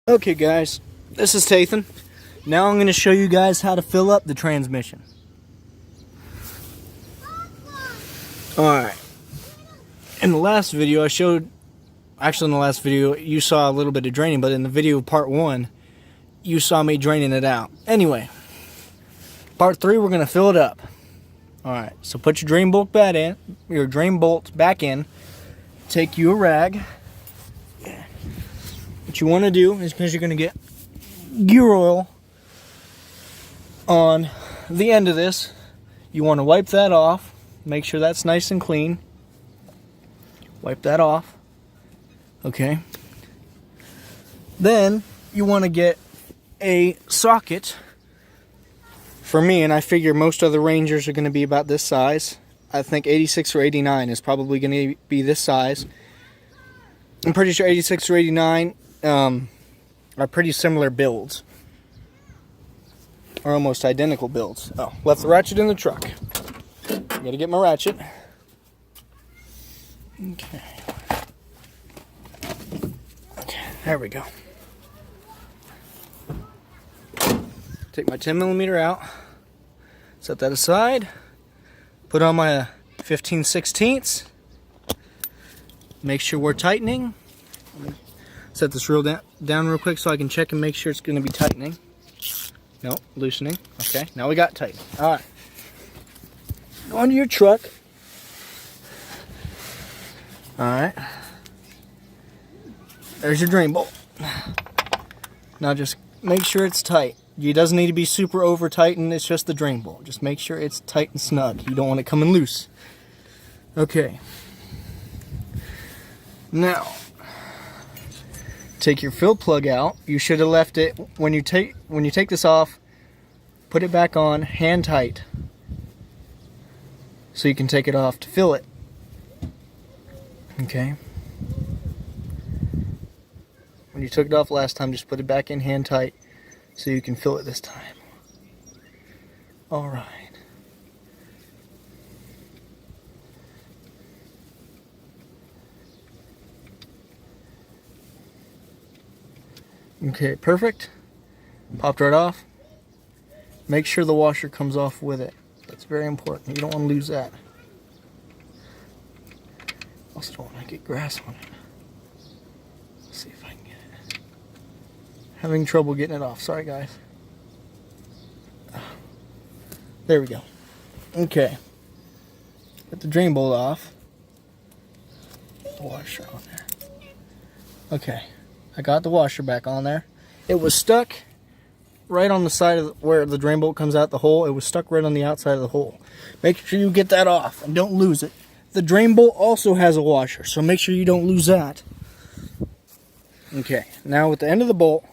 Okay guys, this is Tathan. Now I'm going to show you guys how to fill up the transmission. Alright, in the last video I showed, actually in the last video you saw a little bit of draining, but in the video part 1 you saw me draining it out. Anyway, part 3 we're going to fill it up. Alright, so put your drain bolt back in, take you a rag. What you want to do is, because you're going to get gear oil on the end of this, you want to wipe that off. Make sure that's nice and clean. Wipe that off. Okay. Then you want to get a socket. For me, and I figure most other Rangers are going to be about this size. I think 86 or 89 is probably going to be this size. I'm pretty sure 86 or 89 are pretty similar builds. Or almost identical builds. Oh, left the ratchet in the truck. Gotta get my ratchet. Okay. Okay, there we go. Take my 10mm out. Set that aside. Put on my 15/16. Make sure we're tightening. Set this down real quick so I can check and make sure it's going to be tightening. No, loosening. Okay, now we got tightening. Alright. Go onto your truck. Alright. There's your drain bolt. Now just make sure it's tight. It doesn't need to be super over tightened, it's just the drain bolt. Just make sure it's tight and snug. You don't want it coming loose. Okay. Now, take your fill plug out. You should have left it when you take this off. Put it back on hand tight, so you can take it off to fill it. Okay. When you took it off last time, just put it back in hand tight, so you can fill it this time. All right. Okay, perfect. Popped right off. Make sure the washer comes off with it. That's very important. You don't want to lose that. Also don't want to get grass on it. Let's see if I can get it. Having trouble getting it off. Sorry, guys. There we go. Okay. Get the drain bolt off. The washer on there. Okay. I got the washer back on there. It was stuck right on the side of where the drain bolt comes out the hole. It was stuck right on the outside of the hole. Make sure you get that off and don't lose it. The drain bolt also has a washer, so make sure you don't lose that. Okay, now with the end of the bolt,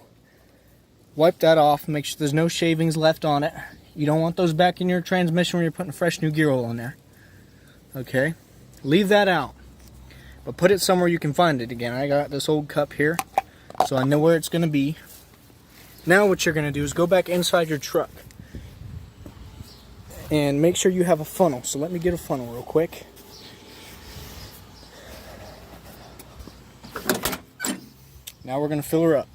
wipe that off. Make sure there's no shavings left on it. You don't want those back in your transmission when you're putting fresh new gear oil in there. Okay, leave that out, but put it somewhere you can find it again. I got this old cup here, so I know where it's going to be. Now what you're going to do is go back inside your truck and make sure you have a funnel. So let me get a funnel real quick. Now we're going to fill her up.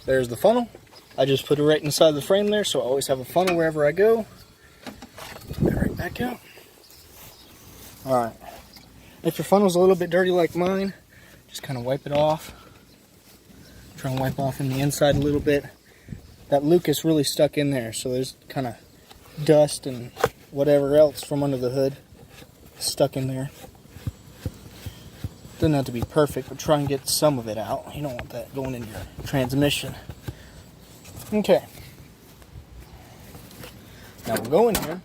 There's the funnel. I just put it right inside the frame there, so I always have a funnel wherever I go. Put that right back out. Alright. If your funnel's a little bit dirty like mine, just kind of wipe it off. Try and wipe off in the inside a little bit. That Lucas really stuck in there, so there's kind of dust and whatever else from under the hood stuck in there. Doesn't have to be perfect, but try and get some of it out. You don't want that going in your transmission. Okay. Now we'll go in here.